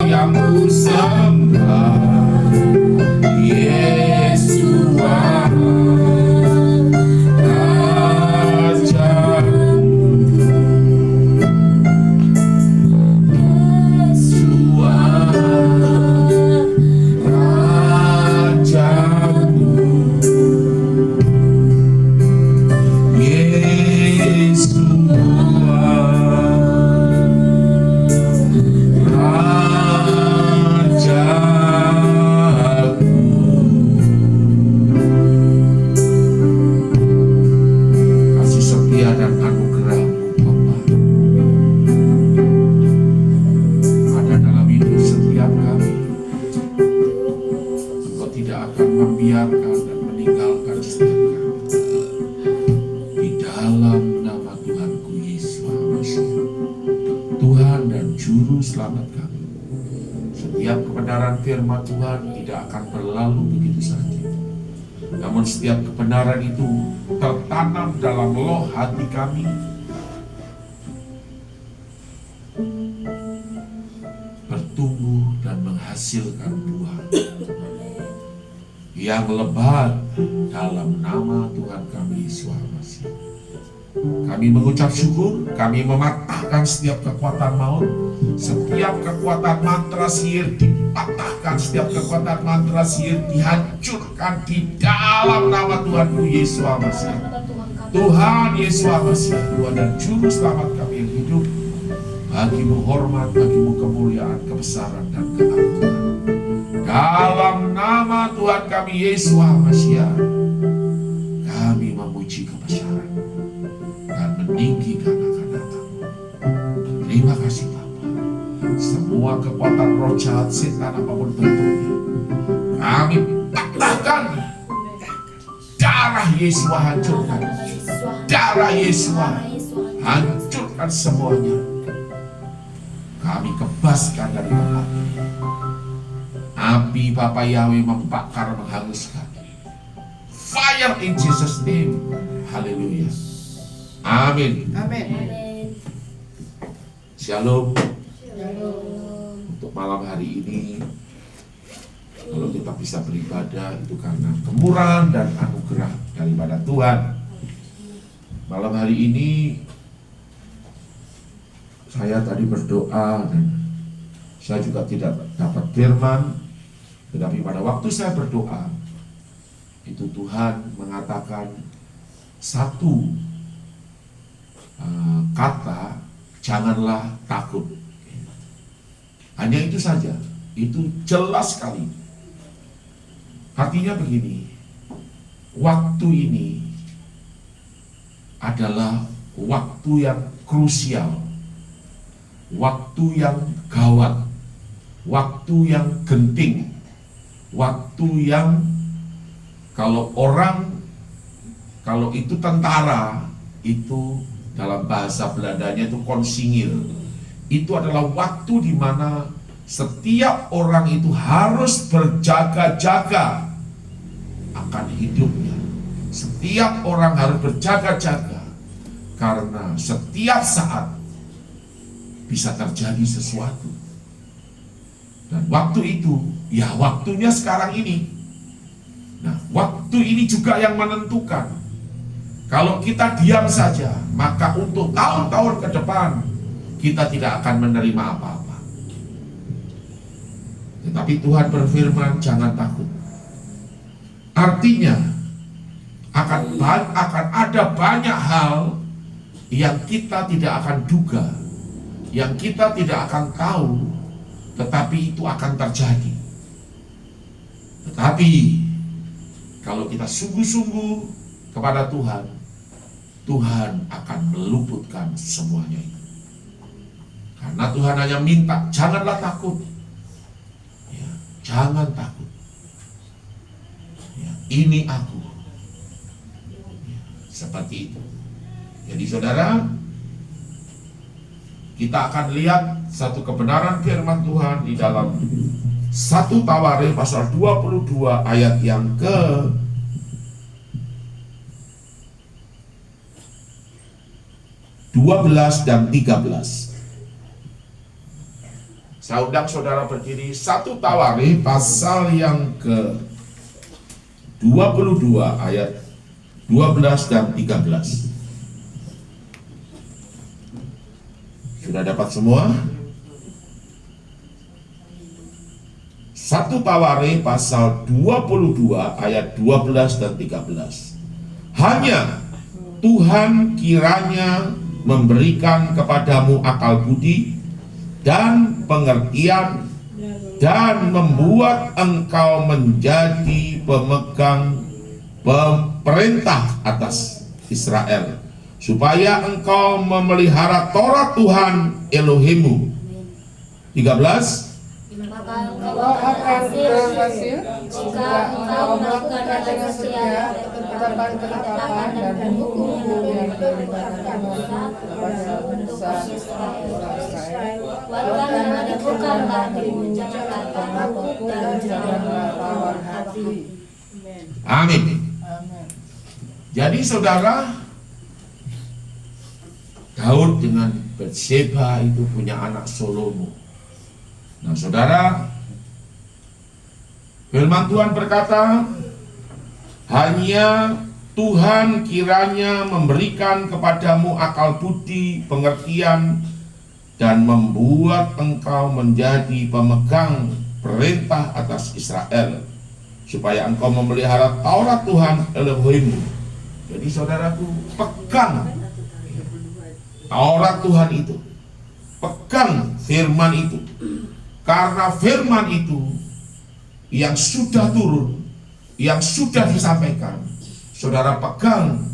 yang ku sembah, Yesus firman Tuhan tidak akan berlalu begitu saja. Namun setiap kebenaran itu tertanam dalam loh hati kami, bertumbuh dan menghasilkan buah yang lebat dalam nama Tuhan kami Yesus Almasih. Kami mengucap syukur, kami mematahkan setiap kekuatan maut, setiap kekuatan mantra sihir dipatahkan, setiap kekuatan mantra sihir dihancurkan di dalam nama Tuhanku Yesus Almasih. Tuhan Yesus Almasih, Tuhan dan Juru Selamat kami yang hidup, bagimu hormat, bagimu kemuliaan, kebesaran dan keagungan. Dalam nama Tuhan kami Yesus Almasih, kami memuji kebesaran dan meninggikan akan namamu. Terima kasih Bapa. Semua kekuatan roh jahat, setan apapun bentuknya, kami patahkan. Darah Yesus hancurkan. Darah Yesus hancurkan semuanya. Kami kebaskan dari tempat ini. Api Bapa Yahweh membakar, menghanguskan. Fire in Jesus name. Haleluya. Amin. Amin. Shalom. Untuk malam hari ini, kalau kita bisa beribadah itu karena kemurahan dan anugerah daripada Tuhan. Malam hari ini saya tadi berdoa dan saya juga tidak dapat firman, tetapi pada waktu saya berdoa itu Tuhan mengatakan satu kata, janganlah takut. Hanya itu saja, itu jelas sekali. Artinya begini, waktu ini adalah waktu yang krusial, waktu yang gawat, waktu yang genting, waktu yang kalau itu tentara, itu dalam bahasa Belandanya itu konsingir. Itu adalah waktu di mana setiap orang itu harus berjaga-jaga akan hidupnya. Setiap orang harus berjaga-jaga karena setiap saat bisa terjadi sesuatu. Dan waktu itu, ya waktunya sekarang ini. Nah, waktu ini juga yang menentukan. Kalau kita diam saja, maka untuk tahun-tahun ke depan kita tidak akan menerima apa-apa. Tetapi Tuhan berfirman, jangan takut. Artinya akan ada banyak hal yang kita tidak akan duga, yang kita tidak akan tahu, tetapi itu akan terjadi. Tetapi kalau kita sungguh-sungguh kepada Tuhan, Tuhan akan meluputkan semuanya itu. Karena Tuhan hanya minta, janganlah takut. Ya, jangan takut. Ya, ini aku. Ya, seperti itu. Jadi saudara, kita akan lihat satu kebenaran firman Tuhan di dalam 1 Tawarik pasal 22 ayat yang ke 12 dan 13. 1 Saya undang saudara berdiri. 1 Tawarikh pasal yang ke-22 ayat 12 dan 13. Sudah dapat semua? 1 Tawarikh pasal 22 ayat 12 dan 13. Hanya Tuhan kiranya memberikan kepadamu akal budi dan pengertian dan membuat engkau menjadi pemegang perintah atas Israel, supaya engkau memelihara Taurat Tuhan Elohimmu. 13. Maka engkau akan berhasil jika engkau melakukan dengan setia ketetapan dan hukum-hukum yang diperintahkan Musa kepada Israel. Buatlah dan meneguhkanlah dirimu, janganlah takut dan janganlah tawar hati. Amin. Jadi saudara, Daud dengan Batseba itu punya anak Salomo. Nah saudara, firman Tuhan berkata, hanya Tuhan kiranya memberikan kepadamu akal budi, pengertian, dan membuat engkau menjadi pemegang perintah atas Israel, supaya engkau memelihara Taurat Tuhan Elohimmu. Jadi saudaraku, pegang Taurat Tuhan itu, pegang firman itu, karena firman itu yang sudah turun, yang sudah disampaikan, saudara pegang.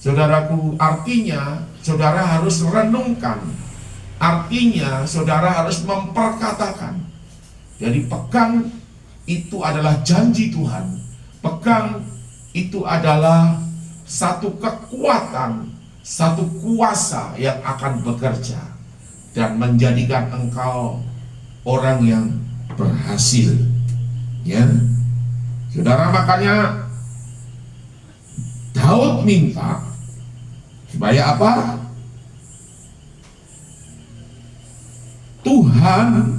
Saudaraku, artinya saudara harus renungkan, artinya saudara harus memperkatakan. Jadi pegang itu adalah janji Tuhan, pegang itu adalah satu kekuatan, satu kuasa yang akan bekerja dan menjadikan engkau orang yang berhasil. Ya, saudara, makanya Daud minta supaya apa? Tuhan,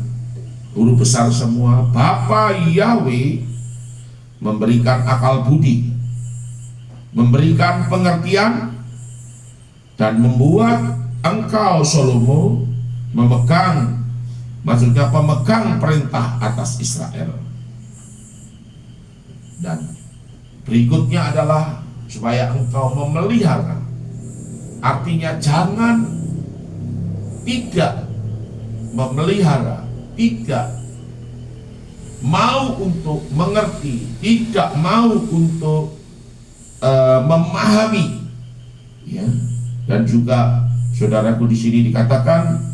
Guru besar semua, Bapa Yahweh, memberikan akal budi, memberikan pengertian, dan membuat engkau Salomo memegang, maksudnya pemegang perintah atas Israel. Dan berikutnya adalah supaya engkau memelihara, artinya jangan tidak memelihara, tidak mau untuk mengerti, tidak mau untuk memahami, ya. Dan juga saudaraku di sini dikatakan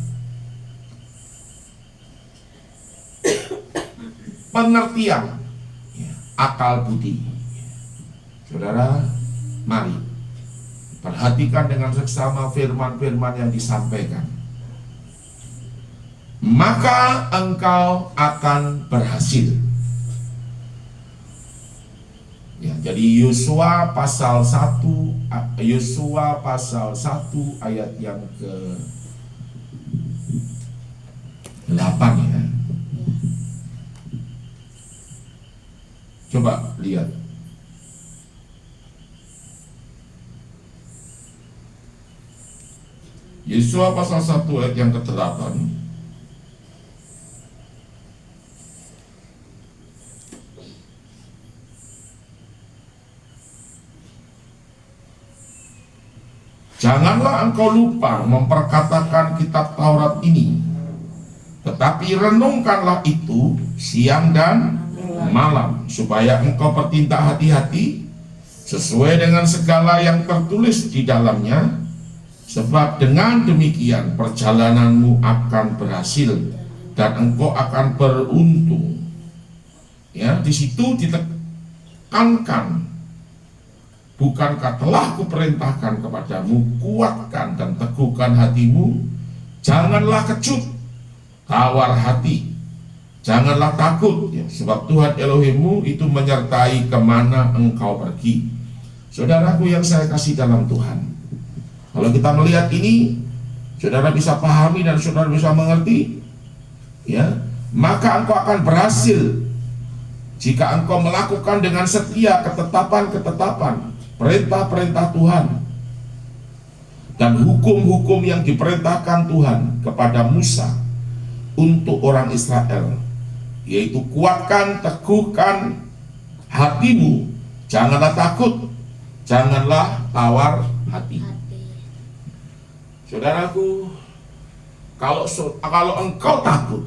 pengertian, ya, akal budi. Saudara, mari perhatikan dengan seksama firman-firman yang disampaikan. Maka engkau akan berhasil. Ya, jadi Yosua pasal 1 ayat yang ke-8 ya. Coba lihat. Yosua pasal 1 ayat yang ke-8. Janganlah engkau lupa memperkatakan kitab Taurat ini, tetapi renungkanlah itu siang dan malam, supaya engkau bertindak hati-hati sesuai dengan segala yang tertulis di dalamnya, sebab dengan demikian perjalananmu akan berhasil dan engkau akan beruntung. Ya, di situ ditekankan, bukankah telah kuperintahkan kepadamu, kuatkan dan teguhkan hatimu, janganlah kecut, tawar hati, janganlah takut, ya, sebab Tuhan Elohimmu itu menyertai kemana engkau pergi. Saudaraku yang saya kasih dalam Tuhan, kalau kita melihat ini, saudara bisa pahami dan saudara bisa mengerti, ya, maka engkau akan berhasil jika engkau melakukan dengan setia ketetapan-ketetapan, perintah-perintah Tuhan dan hukum-hukum yang diperintahkan Tuhan kepada Musa untuk orang Israel, yaitu kuatkan, teguhkan hatimu, janganlah takut, janganlah tawar hati. Saudaraku, kalau engkau takut,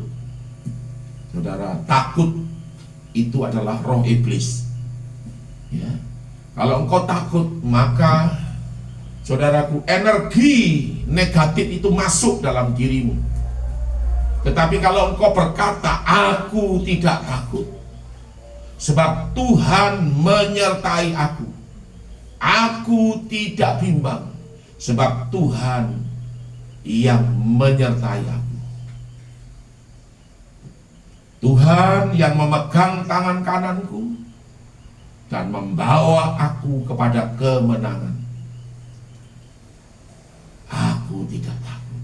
saudara, takut itu adalah roh iblis. Ya. Kalau engkau takut, maka saudaraku, energi negatif itu masuk dalam dirimu. Tetapi kalau engkau berkata, aku tidak takut, sebab Tuhan menyertai aku tidak bimbang, sebab Tuhan yang menyertai aku. Tuhan yang memegang tangan kananku dan membawa aku kepada kemenangan. Aku tidak takut.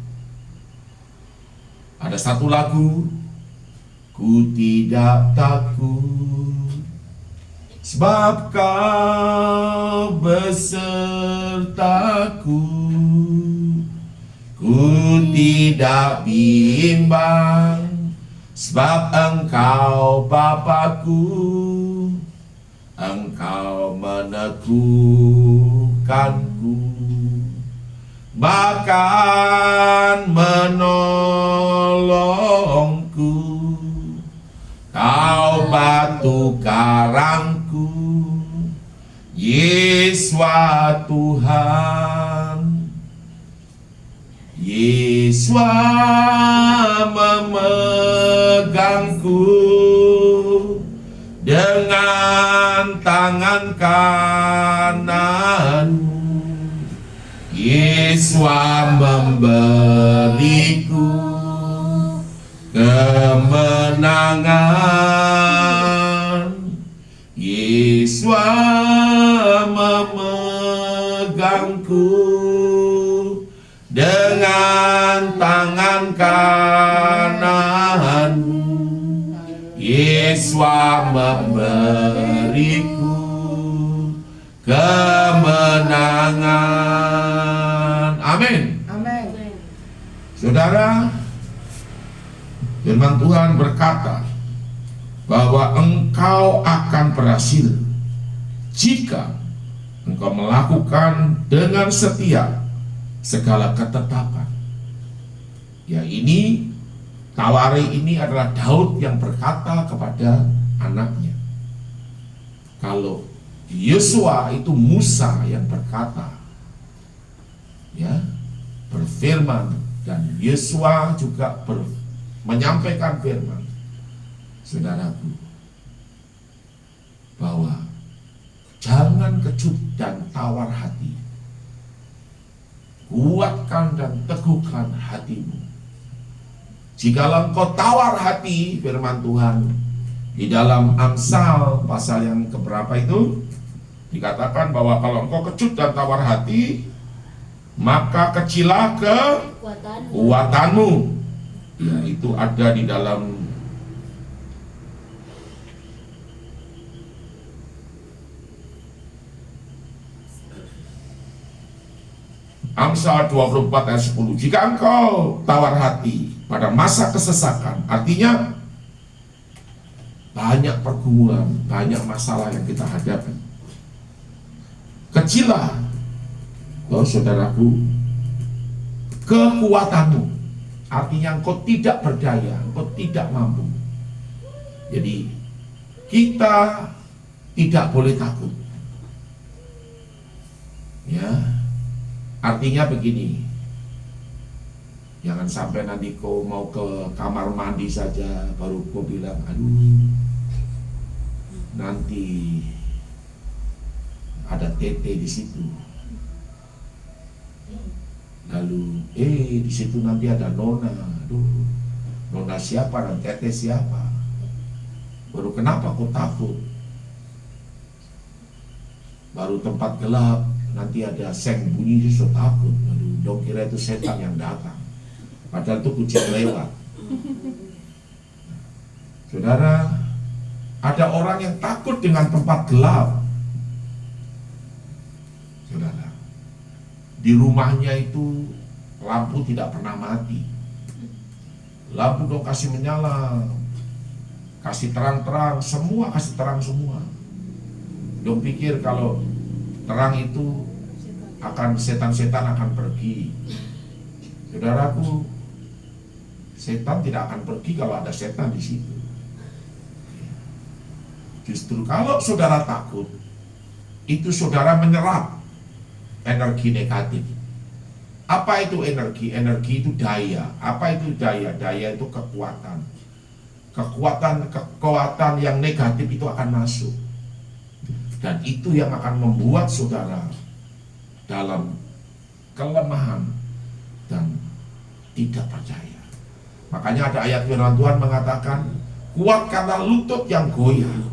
Ada satu lagu, ku tidak takut, sebab kau besertaku. Ku tidak bimbang, sebab engkau Bapa-Ku, engkau meneguhkanku, bahkan menolongku. Kau batu karangku, Yeswa Tuhan. Yeswa memegangku dengan tangan kananmu. Yeswa memberiku kemenangan. Yeswa memegangku dengan tangan kananmu. Yeswa memberiku kemenangan. Amin. Amin. Saudara, firman Tuhan berkata bahwa engkau akan berhasil jika engkau melakukan dengan setia segala ketetapan. Ya, ini Tawari ini adalah Daud yang berkata kepada anaknya. Kalau Yosua itu Musa yang berkata, ya, berfirman, dan Yosua juga menyampaikan firman. Saudaraku, bahwa jangan kecut dan tawar hati, kuatkan dan teguhkan hatimu. Jikalau engkau tawar hati, firman Tuhan di dalam Amsal pasal yang keberapa itu dikatakan bahwa kalau engkau kecut dan tawar hati, maka kecilah kekuatanmu. Ya, itu ada di dalam Amsal 24 ayat 10. Jika engkau tawar hati pada masa kesesakan, artinya banyak pergumulan, banyak masalah yang kita hadapi, kecilah, oh saudaraku, kekuatanmu. Artinya engkau tidak berdaya, engkau tidak mampu. Jadi kita tidak boleh takut. Ya, artinya begini, jangan sampai nanti kau mau ke kamar mandi saja baru kau bilang, aduh, nanti ada tete di situ. Lalu, di situ nanti ada nona. Aduh, nona siapa dan tete siapa? Baru kenapa kau takut? Baru tempat gelap, nanti ada seng bunyi, sudah takut. Aduh, dong kira itu setan yang datang. Padahal itu kucing lewat. Saudara, ada orang yang takut dengan tempat gelap. Saudara, di rumahnya itu lampu tidak pernah mati. Lampu dong kasih menyala, kasih terang-terang, semua kasih terang semua. Dong pikir kalau terang itu akan setan-setan akan pergi. Saudaraku, setan tidak akan pergi kalau ada setan di situ. Justru kalau saudara takut, itu saudara menyerap energi negatif. Apa itu energi? Energi itu daya. Apa itu daya? Daya itu kekuatan. Kekuatan yang negatif itu akan masuk. Dan itu yang akan membuat saudara dalam kelemahan dan tidak percaya. Makanya ada ayat firman Tuhan mengatakan, kuat karena lutut yang goyah.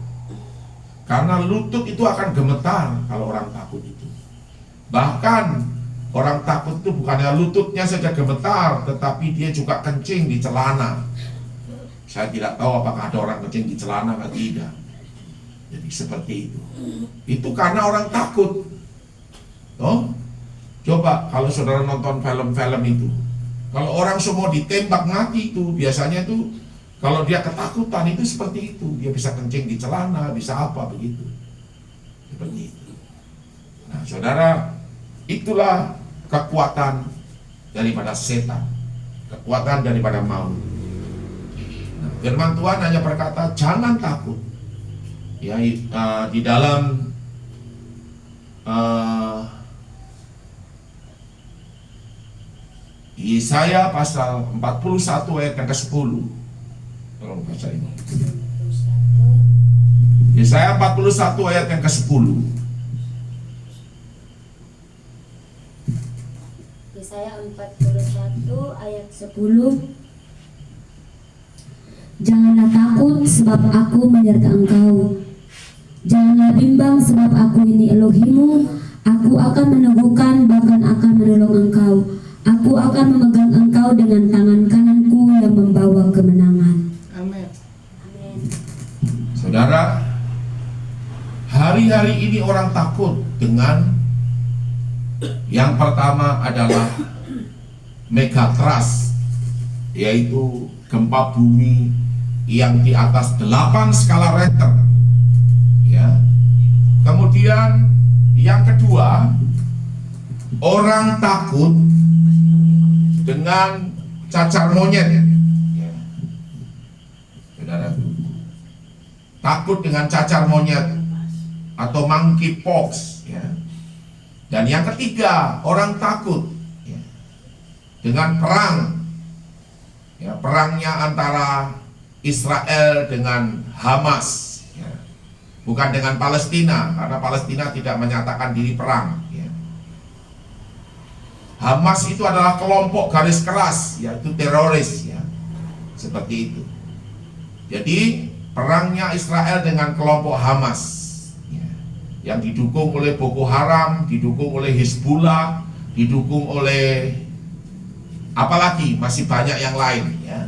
Karena lutut itu akan gemetar kalau orang takut itu. Bahkan orang takut itu bukannya lututnya saja gemetar, tetapi dia juga kencing di celana. Saya tidak tahu apakah ada orang kencing di celana atau tidak. Jadi seperti itu. Itu karena orang takut. Oh, coba kalau saudara nonton film-film itu, kalau orang semua ditembak mati itu, biasanya itu kalau dia ketakutan itu seperti itu. Dia bisa kencing di celana, bisa apa begitu. Seperti itu. Nah, saudara, itulah kekuatan daripada setan, kekuatan daripada maut. Nah, firman Tuhan hanya berkata, jangan takut. Ya, di dalam Yesaya pasal 41 ayat yang ke-10. Tolong baca ini. Yesaya 41 ayat yang ke-10. Yesaya 41 ayat 10. Janganlah takut sebab aku menyertai engkau. Janganlah bimbang sebab aku ini Elohimmu. Aku akan meneguhkan bahkan akan menolong engkau. Aku akan memegang engkau dengan tangan kananku yang membawa kemenangan. Amin. Amin. Saudara, hari-hari ini orang takut dengan yang pertama adalah megatrust, yaitu gempa bumi yang di atas 8 skala Richter. Ya. Kemudian yang kedua, orang takut dengan cacar monyet. Ya. Saudara, takut dengan cacar monyet atau monkeypox. Ya. Dan yang ketiga, orang takut ya, dengan perang. Ya, perangnya antara Israel dengan Hamas, ya. Bukan dengan Palestina, karena Palestina tidak menyatakan diri perang. Ya. Hamas itu adalah kelompok garis keras, yaitu teroris, ya. Seperti itu. Jadi perangnya Israel dengan kelompok Hamas, ya, yang didukung oleh Boko Haram, didukung oleh Hizbullah, didukung oleh apalagi masih banyak yang lain, ya.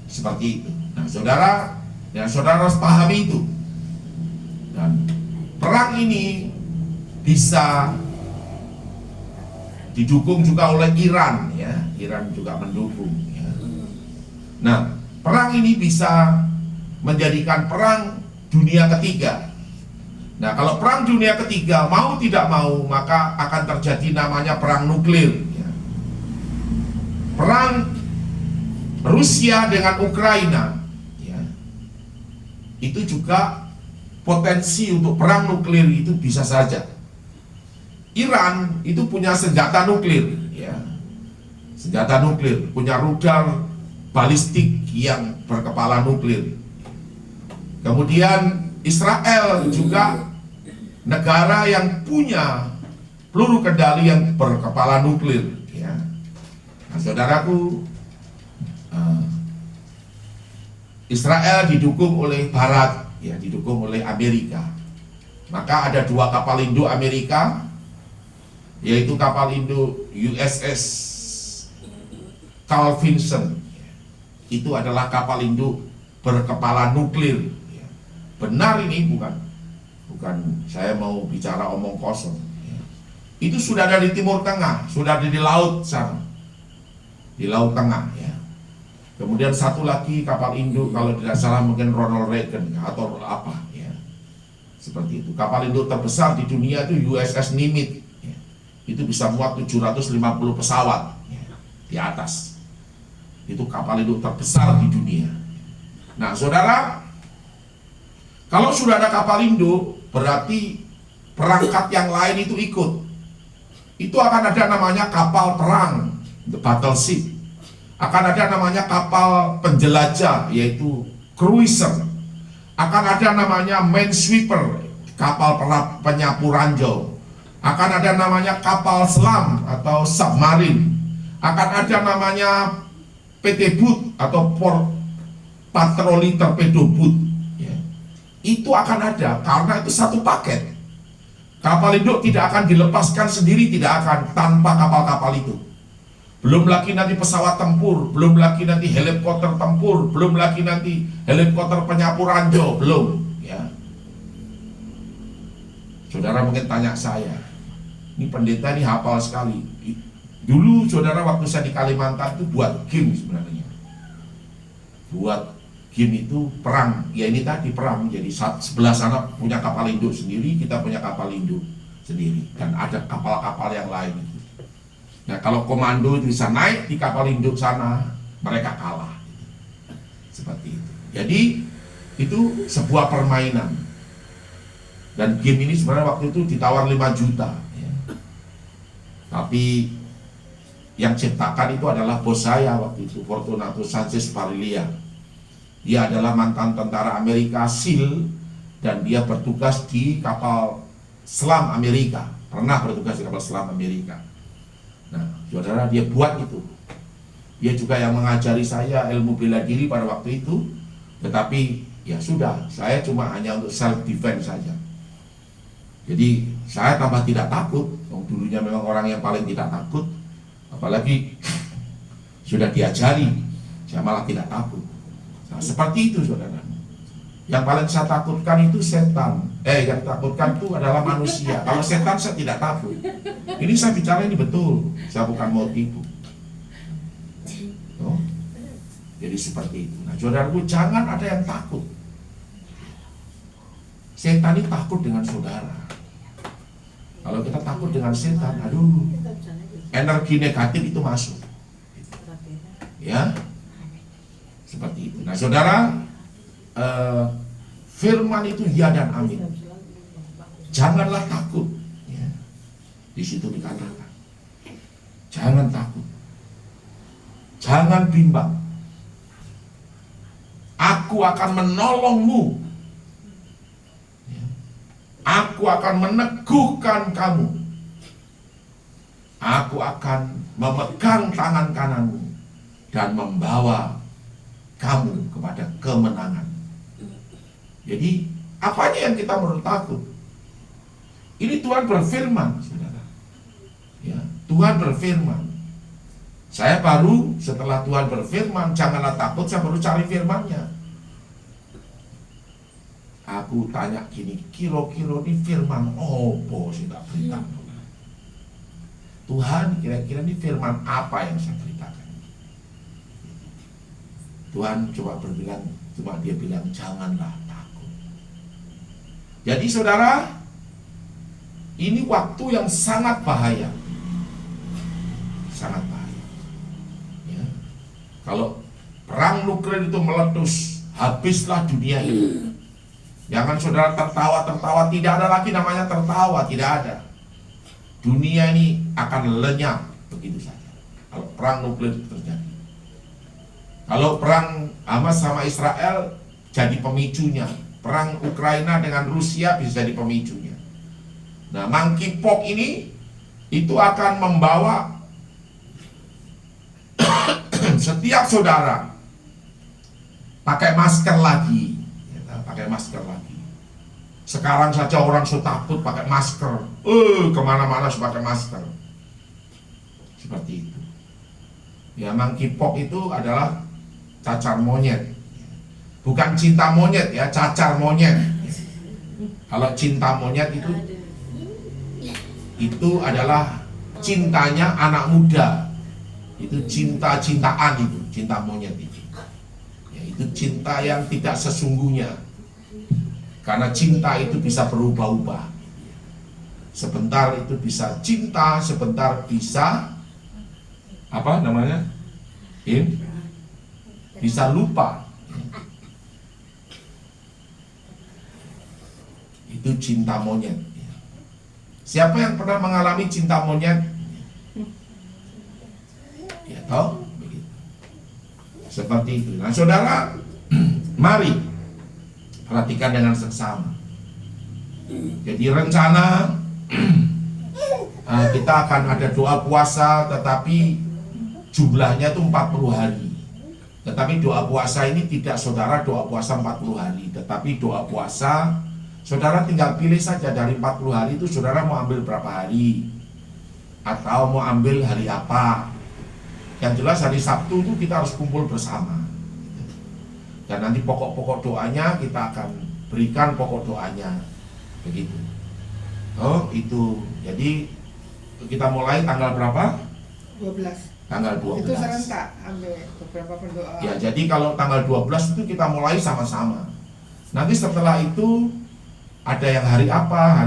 Seperti itu. Nah, saudara, ya saudara harus pahami itu. Dan perang ini bisa didukung juga oleh Iran, ya. Iran juga mendukung, ya. Nah, perang ini bisa menjadikan perang dunia ketiga. Nah, kalau perang dunia ketiga mau tidak mau maka akan terjadi namanya perang nuklir. Ya. Perang Rusia dengan Ukraina, ya, itu juga potensi untuk perang nuklir itu bisa saja. Iran itu punya senjata nuklir, ya, senjata nuklir, punya rudal balistik yang berkepala nuklir. Kemudian Israel juga negara yang punya peluru kendali yang berkepala nuklir, ya. Nah, saudaraku, Israel didukung oleh Barat, ya, didukung oleh Amerika. Maka ada 2 kapal induk Amerika, yaitu kapal induk USS Carl Vinson. Itu adalah kapal induk berkepala nuklir. Benar ini, bukan saya mau bicara omong kosong. Itu sudah ada di Timur Tengah, sudah ada di laut sana, di Laut Tengah ya. Kemudian satu lagi kapal induk, kalau tidak salah mungkin Ronald Reagan atau apa ya, seperti itu. Kapal induk terbesar di dunia itu USS Nimitz ya. Itu bisa muat 750 pesawat ya, di atas. Itu kapal induk terbesar di dunia. Nah saudara, kalau sudah ada kapal induk, berarti perangkat yang lain itu ikut. Itu akan ada namanya kapal perang, the battleship. Akan ada namanya kapal penjelajah, yaitu cruiser. Akan ada namanya minesweeper, kapal penyapu ranjau. Akan ada namanya kapal selam atau submarine. Akan ada namanya PT boot atau patroli torpedo boot ya. Itu akan ada karena itu satu paket. Kapal induk tidak akan dilepaskan sendiri, tidak akan tanpa kapal-kapal itu. Belum lagi nanti pesawat tempur, belum lagi nanti helikopter tempur, belum lagi nanti helikopter penyapu ranjau, belum ya. Saudara mungkin tanya saya, ini pendeta ini hafal sekali. Dulu saudara waktu saya di Kalimantan itu buat game sebenarnya. Buat game itu perang, ya ini tadi perang. Jadi sebelah sana punya kapal induk sendiri, kita punya kapal induk sendiri, dan ada kapal-kapal yang lain itu. Nah kalau komando itu bisa naik di kapal induk sana, mereka kalah. Seperti itu. Jadi itu sebuah permainan. Dan game ini sebenarnya waktu itu ditawar 5 juta ya. Tapi yang ciptakan itu adalah bos saya waktu itu, Fortunato Sanchez Parilla. Dia adalah mantan tentara Amerika SEAL, dan dia bertugas di kapal selam Amerika, pernah bertugas di kapal selam Amerika. Nah, saudara, dia buat itu. Dia juga yang mengajari saya ilmu bela diri pada waktu itu. Tetapi ya sudah, saya cuma hanya untuk self defense saja. Jadi saya tambah tidak takut. Dulunya memang orang yang paling tidak takut, apalagi sudah diajari, saya malah tidak takut. Nah, seperti itu saudara. Yang paling saya takutkan itu setan. Yang takutkan itu adalah manusia. Kalau setan saya tidak takut. Ini saya bicara ini betul. Saya bukan mau tipu. Oh. Jadi seperti itu. Nah, saudaraku, jangan ada yang takut. Setan ini takut dengan saudara. Kalau kita takut dengan setan, aduh, energi negatif itu masuk. Ya, seperti itu. Nah, saudara, firman itu ya dan amin. Janganlah takut. Ya. Di situ dikatakan, jangan takut, jangan bimbang. Aku akan menolongmu. Ya. Aku akan meneguhkan kamu. Aku akan memegang tangan kananmu dan membawa kamu kepada kemenangan. Jadi apanya yang kita perlu takut? Ini Tuhan berfirman, saudara. Ya, Tuhan berfirman. Saya baru setelah Tuhan berfirman, janganlah takut, saya baru cari firman-Nya. Aku tanya gini, kira-kira ini firman apa sih tak beritakan? Tuhan, kira-kira ini firman apa yang saya beritakan? Tuhan cuma dia bilang janganlah takut. Jadi saudara, ini waktu yang sangat bahaya. Sangat bahaya. Ya. Kalau perang nuklir itu meletus, habislah dunia ini. Jangan saudara tertawa-tertawa, tidak ada lagi namanya tertawa, tidak ada. Dunia ini akan lenyap begitu saja kalau perang nuklir terjadi. Kalau perang Hamas sama Israel jadi pemicunya, perang Ukraina dengan Rusia bisa jadi pemicunya. Nah, monkeypox ini itu akan membawa setiap saudara pakai masker lagi. Pakai masker lagi. Sekarang saja orang sudah takut pakai masker. Kemana-mana sudah pakai masker. Seperti itu. Ya, monkeypox itu adalah cacar monyet. Bukan cinta monyet ya, cacar monyet. Kalau cinta monyet itu adalah cintanya anak muda. Itu cinta-cintaan itu, cinta monyet itu. Ya, itu cinta yang tidak sesungguhnya. Karena cinta itu bisa berubah-ubah. Sebentar itu bisa cinta, sebentar bisa apa namanya? Bisa lupa. Itu cinta monyet. Siapa yang pernah mengalami cinta monyet? Ya tahu begitu. Seperti itu. Nah, saudara, mari perhatikan dengan seksama. Jadi rencana kita akan ada doa puasa, tetapi jumlahnya itu 40 hari. Tetapi doa puasa ini tidak saudara doa puasa 40 hari, tetapi doa puasa saudara tinggal pilih saja dari 40 hari itu saudara mau ambil berapa hari, atau mau ambil hari apa. Yang jelas hari Sabtu itu kita harus kumpul bersama. Dan nanti pokok-pokok doanya kita akan berikan pokok doanya. Begitu. Oh, itu. Jadi kita mulai tanggal berapa? 12. Tanggal 12. Itu serentak ambil beberapa pendoa. Ya, jadi kalau tanggal 12 itu kita mulai sama-sama. Nanti setelah itu ada yang hari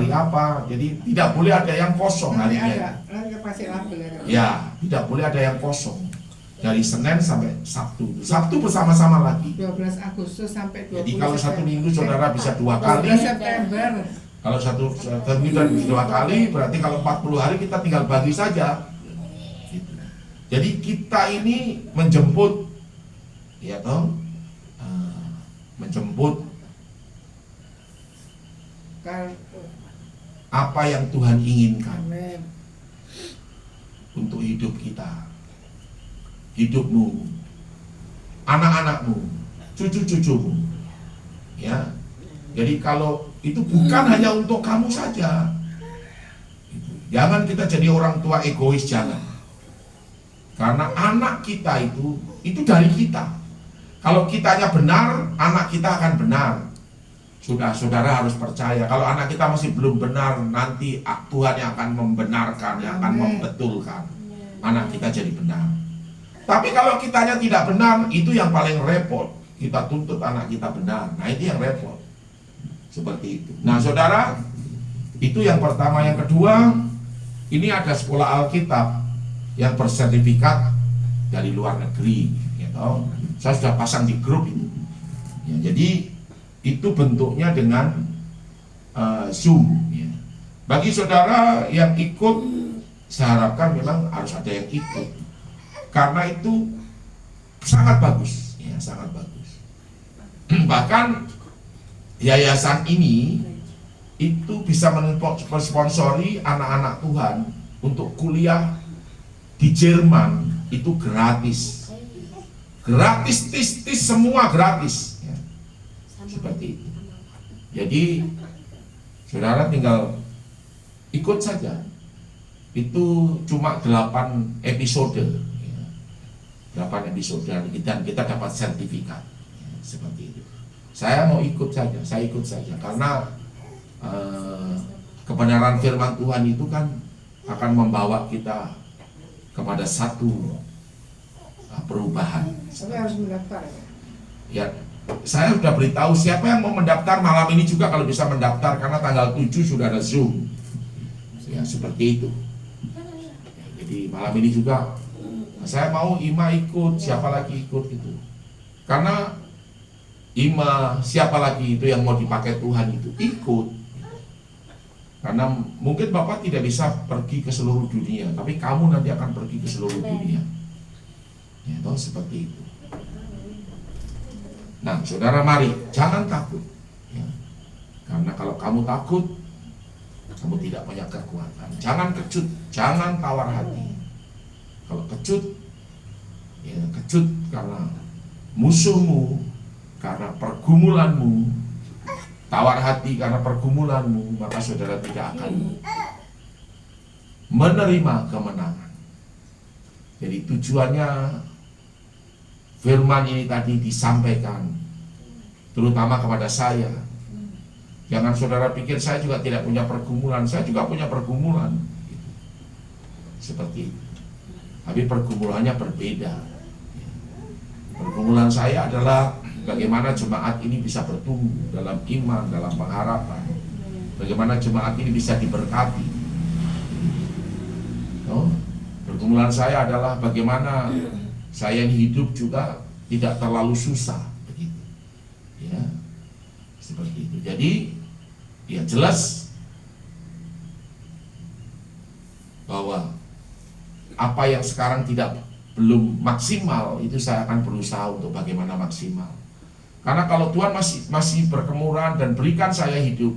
apa. Jadi tidak boleh ada yang kosong harinya. Nanti pasti label ya. Ya, tidak boleh ada yang kosong. Dari Senin sampai Sabtu. Sabtu bersama-sama lagi. 12 Agustus sampai 20 Jadi kalau satu September. minggu saudara bisa 2 kali. 12 September. Kalau satu minggu dan 2 kali, berarti kalau 40 hari kita tinggal bagi saja. Gitu. Jadi kita ini menjemput, ya toh, menjemput Kan, apa yang Tuhan inginkan amin. untuk hidup kita, hidupmu, anak-anakmu, cucu-cucumu. Ya, jadi kalau itu bukan hanya untuk kamu saja. Jangan kita jadi orang tua egois, jangan. Karena anak kita itu dari kita. Kalau kitanya benar, anak kita akan benar. Sudah, saudara harus percaya. Kalau anak kita masih belum benar, nanti Tuhan yang akan membenarkan, yang akan membetulkan. Anak kita jadi benar. Tapi kalau kitanya tidak benar, itu yang paling repot. Kita tuntut anak kita benar. Nah, itu yang repot. Seperti itu. Nah, saudara, itu yang pertama. Yang kedua, ini ada sekolah Alkitab yang bersertifikat dari luar negeri. Gitu. Saya sudah pasang di grup itu. Ya, jadi itu bentuknya dengan Zoom. Ya. Bagi saudara yang ikut, saya harapkan memang harus ada yang ikut, karena itu sangat bagus, ya, sangat bagus. Bahkan yayasan ini itu bisa mensponsori anak-anak Tuhan untuk kuliah di Jerman itu gratis, tis semua gratis. Seperti itu. Jadi saudara tinggal ikut saja. Itu cuma 8 episode ya. 8 episode dan kita dapat sertifikat ya, seperti itu. Saya mau ikut saja, saya ikut saja karena kebenaran firman Tuhan itu kan akan membawa kita kepada satu perubahan. Tapi harus mendaftar ya. Ya, saya sudah beritahu siapa yang mau mendaftar malam ini juga kalau bisa mendaftar, karena tanggal 7 sudah ada Zoom. Ya, seperti itu. Ya, jadi malam ini juga saya mau Ima ikut, siapa lagi ikut gitu. Karena Ima, siapa lagi itu yang mau dipakai Tuhan itu ikut. Karena mungkin Bapak tidak bisa pergi ke seluruh dunia, tapi kamu nanti akan pergi ke seluruh dunia. Ya, toh seperti itu. Nah, saudara, mari jangan takut ya. Karena kalau kamu takut, kamu tidak punya kekuatan. Jangan kecut, jangan tawar hati. Kalau kecut, ya kecut karena musuhmu, karena pergumulanmu. Tawar hati karena pergumulanmu, maka saudara tidak akan menerima kemenangan. Jadi tujuannya firman ini tadi disampaikan terutama kepada saya. Jangan saudara pikir saya juga tidak punya pergumulan. Saya juga punya pergumulan. Seperti itu. Tapi pergumulannya berbeda. Pergumulan saya adalah bagaimana jemaat ini bisa bertumbuh dalam iman, dalam pengharapan. Bagaimana jemaat ini bisa diberkati. Pergumulan saya adalah bagaimana saya hidup juga tidak terlalu susah, begitu. Ya, seperti itu. Jadi, ya jelas bahwa apa yang sekarang belum maksimal itu saya akan berusaha untuk bagaimana maksimal. Karena kalau Tuhan masih berkemurahan dan berikan saya hidup,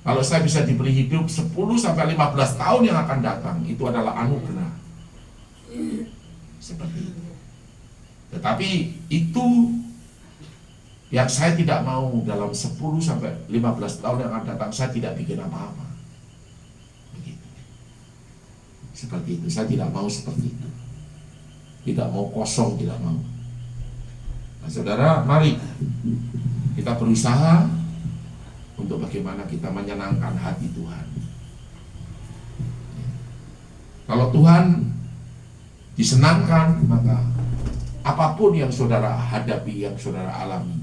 kalau saya bisa diberi hidup 10 sampai 15 tahun yang akan datang, itu adalah anugerah. Seperti itu. Tetapi itu yang saya tidak mau dalam 10 sampai 15 tahun yang akan datang, saya tidak bikin apa-apa. Begitu. Seperti itu, saya tidak mau seperti itu. Tidak mau kosong, tidak mau. Nah, saudara, mari kita berusaha untuk bagaimana kita menyenangkan hati Tuhan. Kalau Tuhan disenangkan, maka apapun yang saudara hadapi, yang saudara alami,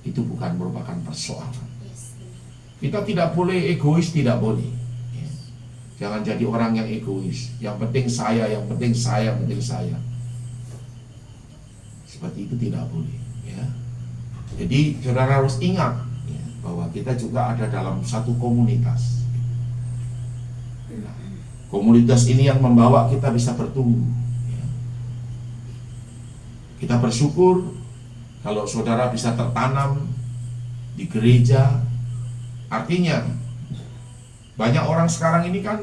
itu bukan merupakan persoalan. Kita tidak boleh egois, tidak boleh. Jangan jadi orang yang egois. Yang penting saya, yang penting saya, yang penting saya. Seperti itu tidak boleh. Ya. Jadi saudara harus ingat ya, bahwa kita juga ada dalam satu komunitas. Nah, komunitas ini yang membawa kita bisa bertumbuh. Ya. Kita bersyukur kalau saudara bisa tertanam di gereja. Artinya banyak orang sekarang ini kan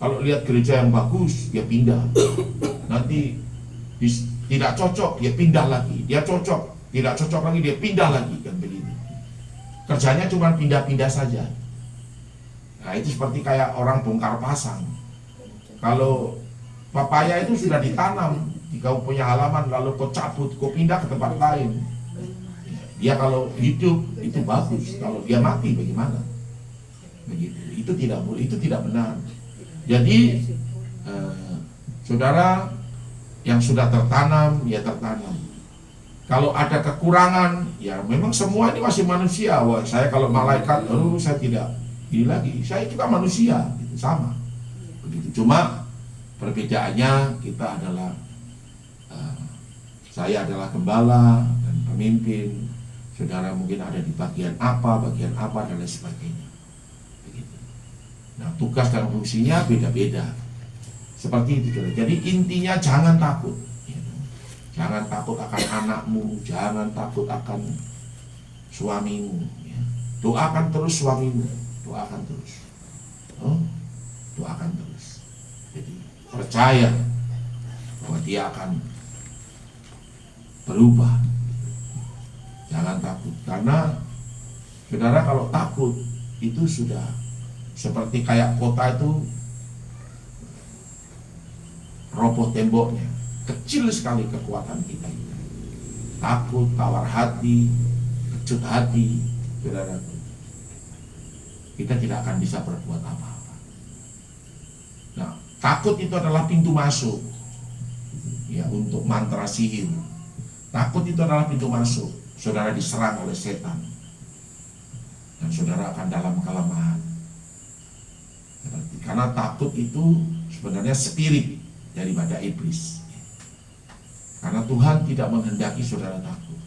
kalau lihat gereja yang bagus dia pindah. Nanti tidak cocok dia pindah lagi. Dia cocok, tidak cocok lagi dia pindah lagi, kan begitu. Kerjanya cuma pindah-pindah saja. Nah, itu seperti kayak orang bongkar pasang. Kalau papaya itu sudah ditanam di kau punya halaman, lalu kau cabut, kau pindah ke tempat lain. Dia kalau hidup itu bagus, kalau dia mati bagaimana? Begitu. Itu tidak boleh, itu tidak benar. Jadi saudara yang sudah tertanam, ya tertanam. Kalau ada kekurangan, ya memang semua ini masih manusia. Wah, saya kalau malaikat, saya tidak ini lagi. Saya juga manusia, gitu, sama. Begitu. Cuma perbedaannya kita adalah saya adalah gembala dan pemimpin. Saudara mungkin ada di bagian apa dan lain sebagainya. Begitu. Nah, tugas dan fungsinya beda-beda. Seperti itu. Jadi intinya jangan takut. Jangan takut akan anakmu, jangan takut akan suamimu. Doakan terus suamimu, doakan terus. Doakan terus. Jadi percaya bahwa dia akan berubah. Jangan takut, karena saudara kalau takut itu sudah seperti kayak kota itu roboh temboknya, kecil sekali kekuatan kita. Takut, tawar hati, kecut hati, saudara, kita tidak akan bisa berbuat apa-apa. Nah, takut itu adalah pintu masuk, ya, untuk mantra sihir. Takut itu adalah pintu masuk. Saudara diserang oleh setan, dan saudara akan dalam kelemahan. Karena takut itu sebenarnya spirit daripada iblis. Karena Tuhan tidak menghendaki saudara takut.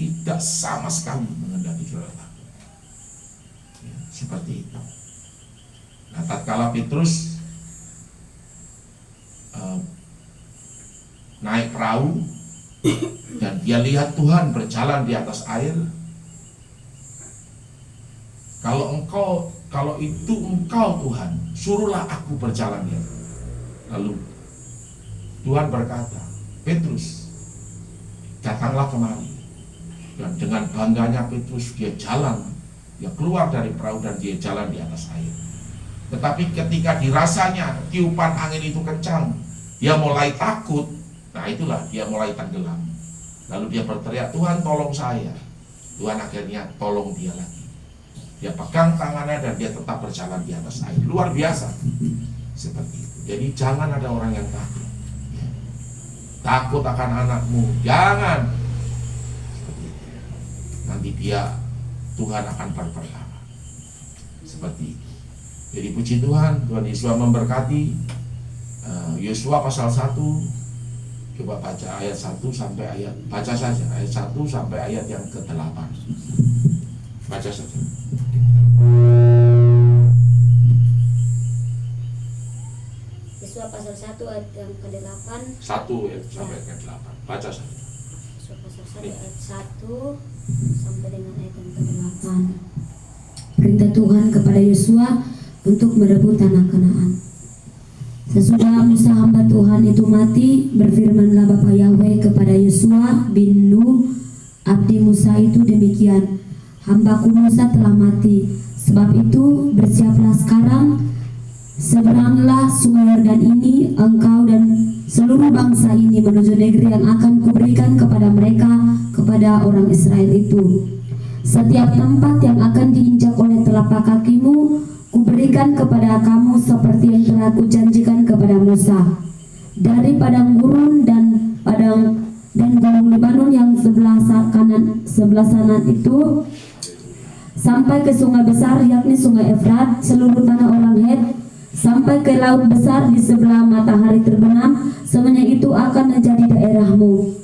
Tidak sama sekali menghendaki saudara takut. Ya, seperti itu. Nah, tatkala Petrus naik perahu dan dia lihat Tuhan berjalan di atas air. Kalau itu engkau Tuhan, suruhlah aku berjalan ya. Lalu Tuhan berkata, Petrus, datanglah kemari. Dan dengan bangganya Petrus dia jalan, dia keluar dari perahu dan dia jalan di atas air. Tetapi ketika dirasanya tiupan angin itu kencang, Dia mulai takut. Nah itulah dia mulai tenggelam. Lalu dia berteriak, Tuhan tolong saya. Tuhan akhirnya tolong dia lagi. Dia pegang tangannya dan dia tetap berjalan di atas air. Luar biasa. Seperti itu. Jadi jangan ada orang yang takut. Ya. Takut akan anakmu. Jangan. Seperti itu. Nanti Tuhan akan berperkara. Seperti itu. Jadi puji Tuhan, Tuhan Yesus memberkati. Yosua pasal 1. Coba baca ayat 1 sampai ayat, baca saja ayat 1 sampai ayat yang ke-8. Baca saja. Yosua pasal 1 ayat yang ke-8. 1 ya, sampai ke-8. Baca saja. Yosua pasal 1 ayat 1 sampai dengan ayat yang ke-8. Perintah Tuhan kepada Yosua untuk merebut tanah Kanaan. Sesudah Musa hamba Tuhan itu mati, berfirmanlah Bapa Yahweh kepada Yosua bin Nun, abdi Musa itu demikian, hambaku Musa telah mati, sebab itu bersiaplah sekarang, seberanglah sungai Yordan ini, engkau dan seluruh bangsa ini menuju negeri yang akan kuberikan kepada mereka, kepada orang Israel itu. Setiap tempat yang akan diinjak oleh telapak kakimu, kuberikan kepada kamu seperti yang telah kujanjikan kepada Musa. Dari padang gurun dan gunung Lebanon yang sebelah sana itu sampai ke sungai besar yakni sungai Efrat, seluruh tanah orang Het, sampai ke laut besar di sebelah matahari terbenam, semuanya itu akan menjadi daerahmu.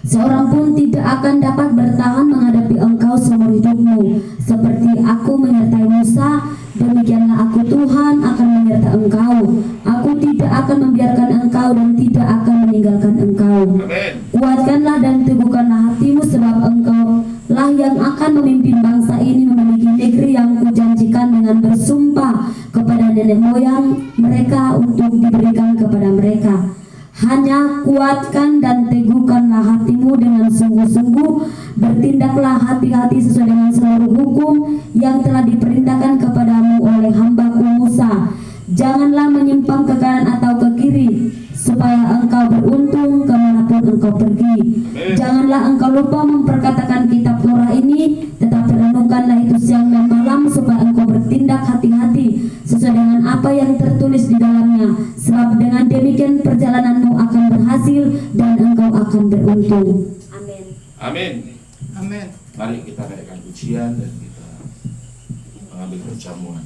Seorang pun tidak akan dapat bertahan menghadapi engkau seumur hidupmu. Seperti aku menyertai Musa, demikianlah aku Tuhan akan menyertai engkau. Aku tidak akan membiarkan engkau dan tidak akan meninggalkan engkau. Amin. Kuatkanlah dan teguhkanlah hatimu, sebab engkau lah yang akan memimpin bangsa ini memiliki negeri yang kujanjikan dengan bersumpah kepada nenek moyang mereka untuk diberikan kepada mereka. Hanya kuatkan dan teguhkanlah hatimu dengan sungguh-sungguh, bertindaklah hati-hati sesuai dengan seluruh hukum yang telah diperintahkan kepadamu oleh hambaku Musa. Janganlah menyimpang ke kanan atau ke kiri, supaya engkau beruntung kemanapun engkau pergi. Janganlah engkau lupa memperkatakan kitab Torah ini, tetapi renungkanlah itu siang dan malam, supaya engkau bertindak hati-hati sesuai dengan apa yang tertulis di dalamnya. Sebab dengan demikian perjalananmu akan berhasil dan engkau akan beruntung. Amin. Amin. Amin. Mari kita naikkan pujian dan kita mengambil perjamuan.